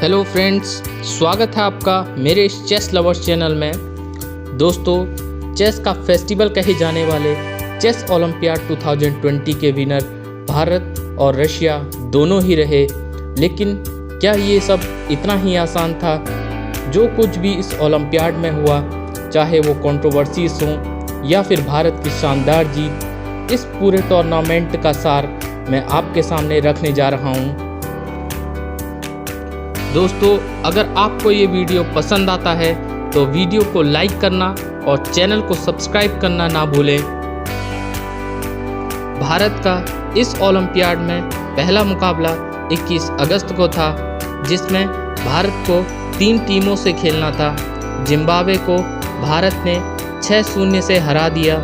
Hello friends, स्वागत है आपका मेरे इस चेस लवर्स चैनल में। दोस्तों, चेस का फेस्टिवल कहे जाने वाले चेस ओलंपियाड 2020 के विनर भारत और रशिया दोनों ही रहे। लेकिन क्या ये सब इतना ही आसान था? जो कुछ भी इस ओलंपियाड में हुआ, चाहे वो कंट्रोवर्सीज हों या फिर भारत की शानदार जीत, इस पूरे टूर्नामेंट का सार मैं आपके सामने रखने जा रहा हूँ। दोस्तों, अगर आपको ये वीडियो पसंद आता है तो वीडियो को लाइक करना और चैनल को सब्सक्राइब करना ना भूलें। भारत का इस ओलंपियाड में पहला मुकाबला 21 अगस्त को था, जिसमें भारत को 3 टीमों से खेलना था। जिम्बाब्वे को भारत ने 6-0 से हरा दिया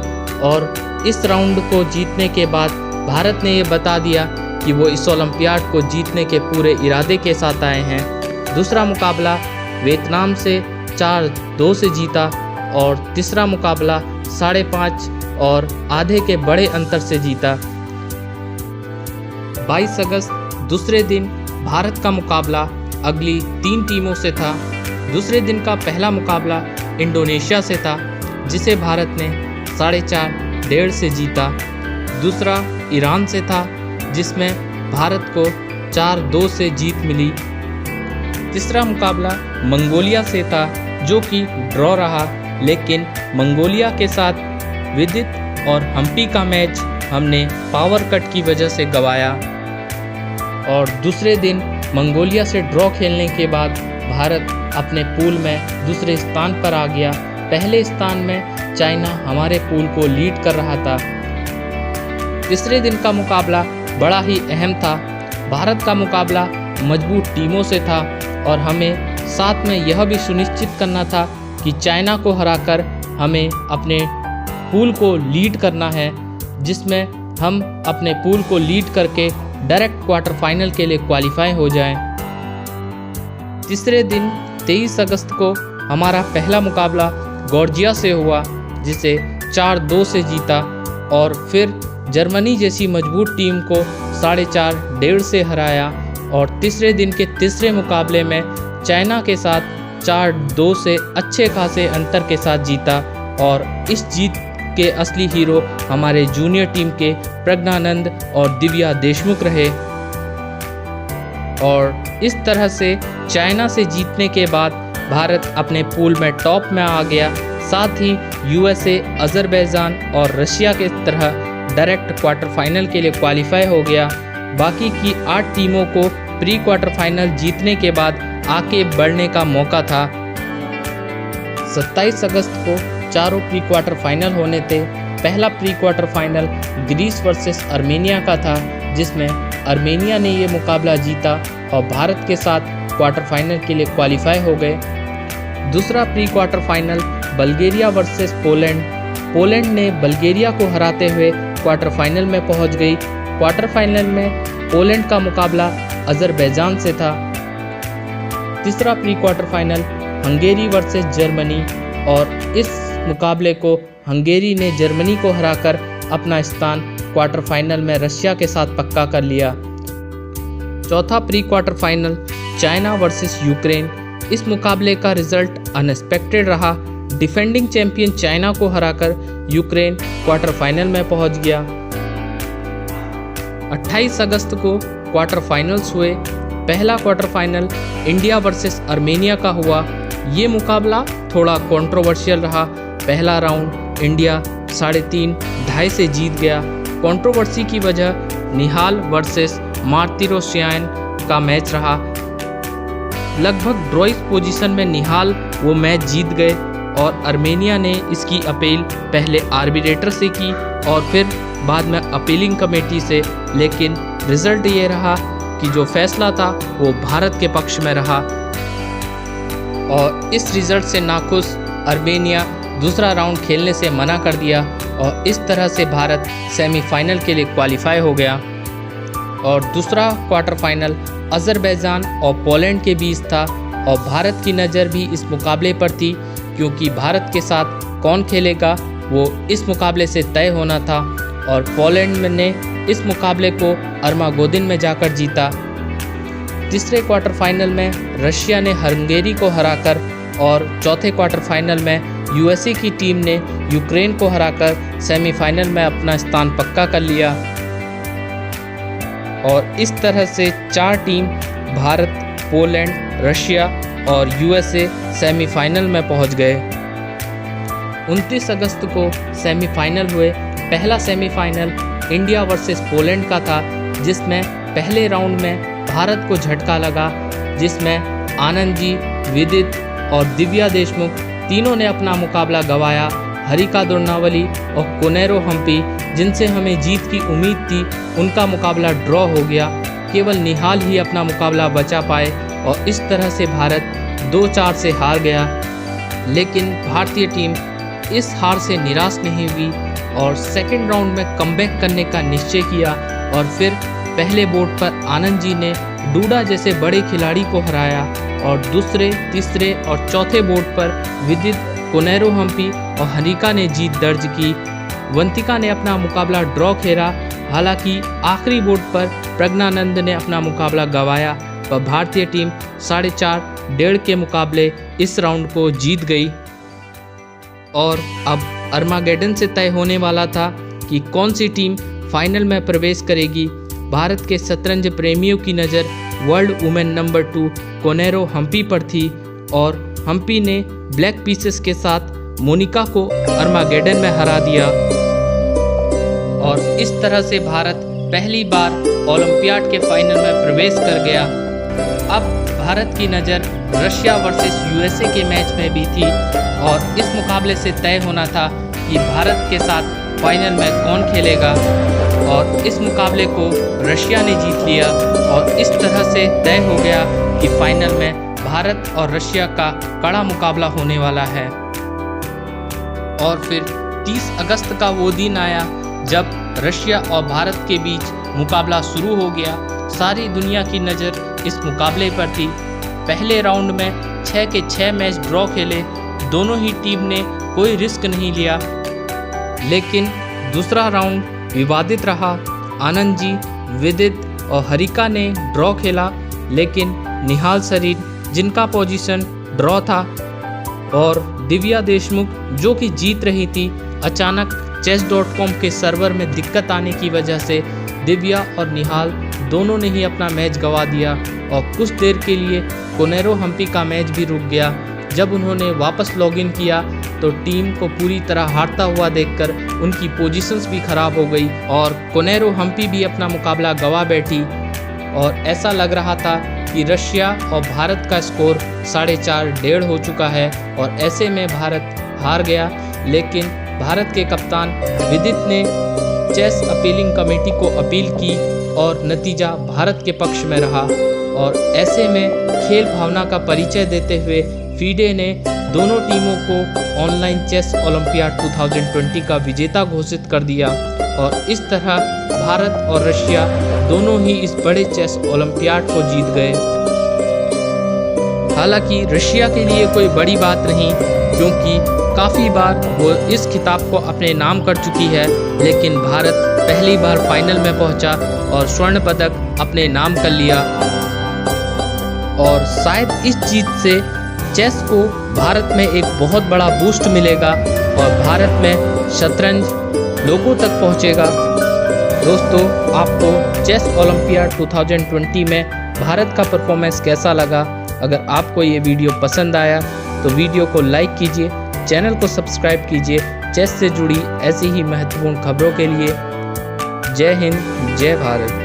और इस राउंड को जीतने के बाद भारत ने ये बता दिया कि वो इस ओलंपियाड को जीतने के पूरे इरादे के साथ आए हैं। दूसरा मुकाबला वियतनाम से 4-2 से जीता और तीसरा मुकाबला 5.5 और आधे के बड़े अंतर से जीता। 22 अगस्त दूसरे दिन भारत का मुकाबला अगली 3 टीमों से था। दूसरे दिन का पहला मुकाबला इंडोनेशिया से था, जिसे भारत ने 4.5 से जीता। दूसरा ईरान से था, जिसमें भारत को 4-2 से जीत मिली। तीसरा मुकाबला मंगोलिया से था, जो कि ड्रॉ रहा, लेकिन मंगोलिया के साथ विदित और हम्पी का मैच हमने पावर कट की वजह से गंवाया। और दूसरे दिन मंगोलिया से ड्रॉ खेलने के बाद भारत अपने पूल में दूसरे स्थान पर आ गया। पहले स्थान में चाइना हमारे पूल को लीड कर रहा था। तीसरे दिन का मुकाबला बड़ा ही अहम था। भारत का मुकाबला मजबूत टीमों से था और हमें साथ में यह भी सुनिश्चित करना था कि चाइना को हराकर हमें अपने पूल को लीड करना है, जिसमें हम अपने पूल को लीड करके डायरेक्ट क्वार्टर फाइनल के लिए क्वालिफाई हो जाएं। तीसरे दिन 23 अगस्त को हमारा पहला मुकाबला जॉर्जिया से हुआ, जिसे 4-2 से जीता और फिर जर्मनी जैसी मजबूत टीम को 4.5 से हराया। और तीसरे दिन के तीसरे मुकाबले में चाइना के साथ 4-2 से अच्छे खासे अंतर के साथ जीता। और इस जीत के असली हीरो हमारे जूनियर टीम के प्रज्ञानंद और दिव्या देशमुख रहे। और इस तरह से चाइना से जीतने के बाद भारत अपने पूल में टॉप में आ गया। साथ ही यूएसए, अजरबैजान और रशिया के तरह डायरेक्ट क्वार्टर फाइनल के लिए क्वालिफाई हो गया। बाकी की 8 टीमों को प्री क्वार्टर फाइनल जीतने के बाद आगे बढ़ने का मौका था। 27 अगस्त को चारों प्री क्वार्टर फाइनल होने थे। पहला pre quarter final Greece versus Armenia का था, जिसमें आर्मेनिया ने ये मुकाबला जीता और भारत के साथ क्वार्टर फाइनल के लिए क्वालिफाई हो गए। दूसरा pre quarter final Bulgaria versus Poland. Poland ने बल्गेरिया को हराते हुए क्वार्टर फाइनल में पहुंच गई। क्वार्टर फाइनल में पोलैंड का मुकाबला अजरबैजान से था। तीसरा pre quarter final Hungary versus Germany, और इस मुकाबले को हंगेरी ने जर्मनी को हराकर अपना स्थान क्वार्टर फाइनल में रशिया के साथ पक्का कर लिया। चौथा pre quarter final China versus Ukraine. इस मुकाबले का रिजल्ट अनएक्सपेक्टेड रहा। डिफेंडिंग चैंपियन चाइना को हराकर यूक्रेन क्वार्टर फाइनल में पहुंच गया। 28 अगस्त को क्वार्टर फाइनल्स हुए। पहला quarter final India versus Armenia का हुआ। ये मुकाबला थोड़ा कंट्रोवर्शियल रहा। पहला राउंड इंडिया 3.5 से जीत गया। कंट्रोवर्सी की वजह निहाल वर्सेस मार्तिरोसियान का मैच रहा। लगभग ड्रॉइस पोजीशन में निहाल वो मैच जीत गए और आर्मेनिया ने इसकी अपील पहले आर्बिट्रेटर से की और फिर बाद में अपीलिंग कमेटी से, लेकिन रिजल्ट ये रहा कि जो फैसला था वो भारत के पक्ष में रहा। और इस रिजल्ट से नाखुश आर्मेनिया दूसरा राउंड खेलने से मना कर दिया और इस तरह से भारत सेमीफाइनल के लिए क्वालिफाई हो गया। और दूसरा क्वार्टर फाइनल अजरबैजान और पोलैंड के बीच था और भारत की नज़र भी इस मुकाबले पर थी, क्योंकि भारत के साथ कौन खेलेगा वो इस मुकाबले से तय होना था। और पोलैंड ने इस मुकाबले को अर्मागोदिन में जाकर जीता। तीसरे क्वार्टर फाइनल में रशिया ने हंगेरी को हराकर और चौथे क्वार्टर फाइनल में यूएसए की टीम ने यूक्रेन को हराकर सेमीफाइनल में अपना स्थान पक्का कर लिया। और इस तरह से 4 टीम भारत, पोलैंड, रशिया और यूएसए सेमीफाइनल में पहुंच गए। 29 अगस्त को सेमीफाइनल हुए। पहला सेमीफाइनल इंडिया वर्सेस पोलैंड का था, जिसमें पहले राउंड में भारत को झटका लगा, जिसमें आनंद जी, विदित और दिव्या देशमुख तीनों ने अपना मुकाबला गंवाया। हरिका द्रोणावली और कोनेरो हम्पी, जिनसे हमें जीत की उम्मीद थी, उनका मुकाबला ड्रॉ हो गया। केवल निहाल ही अपना मुकाबला बचा पाए और इस तरह से भारत 2-4 से हार गया। लेकिन भारतीय टीम इस हार से निराश नहीं हुई और सेकेंड राउंड में कमबैक करने का निश्चय किया और फिर पहले बोर्ड पर आनंद जी ने डूडा जैसे बड़े खिलाड़ी को हराया और दूसरे, तीसरे और चौथे बोर्ड पर विदित, कोनेरो हम्पी और हरिका ने जीत दर्ज की। वंतिका ने अपना मुकाबला ड्रॉ खेला। हालांकि आखिरी बोर्ड पर प्रज्ञानंद ने अपना मुकाबला गंवाया, पर भारतीय टीम 4.5 के मुकाबले इस राउंड को जीत गई। और अब अर्मागेडन से तय होने वाला था कि कौन सी टीम फाइनल में प्रवेश करेगी। भारत के शतरंज प्रेमियों की नज़र वर्ल्ड वुमेन नंबर 2 कोनेरो हम्पी पर थी और हम्पी ने ब्लैक पीसेस के साथ मोनिका को अर्मागेडन में हरा दिया। और इस तरह से भारत पहली बार ओलंपियाड के फाइनल में प्रवेश कर गया। अब भारत की नज़र रशिया वर्सेस यूएसए के मैच में भी थी और इस मुकाबले से तय होना था कि भारत के साथ फाइनल में कौन खेलेगा। और इस मुकाबले को रशिया ने जीत लिया और इस तरह से तय हो गया कि फाइनल में भारत और रशिया का कड़ा मुकाबला होने वाला है। और फिर 30 अगस्त का वो दिन आया जब रशिया और भारत के बीच मुकाबला शुरू हो गया। सारी दुनिया की नज़र इस मुकाबले पर थी। पहले राउंड में 6 के 6 मैच ड्रॉ खेले। दोनों ही टीम ने कोई रिस्क नहीं लिया। लेकिन दूसरा राउंड विवादित रहा। आनंद जी, विदित और हरिका ने ड्रॉ खेला, लेकिन निहाल सरीन, जिनका पोजीशन ड्रॉ था, और दिव्या देशमुख, जो कि जीत रही थी, अचानक chess.com के सर्वर में दिक्कत आने की वजह से दिव्या और निहाल दोनों ने ही अपना मैच गंवा दिया और कुछ देर के लिए कोनेरो हम्पी का मैच भी रुक गया। जब उन्होंने वापस लॉगिन किया तो टीम को पूरी तरह हारता हुआ देखकर उनकी पोजीशंस भी खराब हो गई और कोनेरो हम्पी भी अपना मुकाबला गंवा बैठी और ऐसा लग रहा था कि रशिया और भारत का स्कोर 4.5 हो चुका है और ऐसे में भारत हार गया। लेकिन भारत के कप्तान विदित ने चेस अपीलिंग कमेटी को अपील की और नतीजा भारत के पक्ष में रहा। और ऐसे में खेल भावना का परिचय देते हुए फीडे ने दोनों टीमों को ऑनलाइन चेस ओलंपियाड 2020 का विजेता घोषित कर दिया और इस तरह भारत और रशिया दोनों ही इस बड़े चेस ओलंपियाड को जीत गए। हालांकि रशिया के लिए कोई बड़ी बात नहीं, क्योंकि काफ़ी बार वो इस खिताब को अपने नाम कर चुकी है, लेकिन भारत पहली बार फाइनल में पहुंचा और स्वर्ण पदक अपने नाम कर लिया। और शायद इस जीत से चेस को भारत में एक बहुत बड़ा बूस्ट मिलेगा और भारत में शतरंज लोगों तक पहुंचेगा। दोस्तों, आपको चेस ओलंपियाड 2020 में भारत का परफॉर्मेंस कैसा लगा? अगर आपको ये वीडियो पसंद आया तो वीडियो को लाइक कीजिए, चैनल को सब्सक्राइब कीजिए। चेस से जुड़ी ऐसी ही महत्वपूर्ण खबरों के लिए जय हिंद, जय भारत।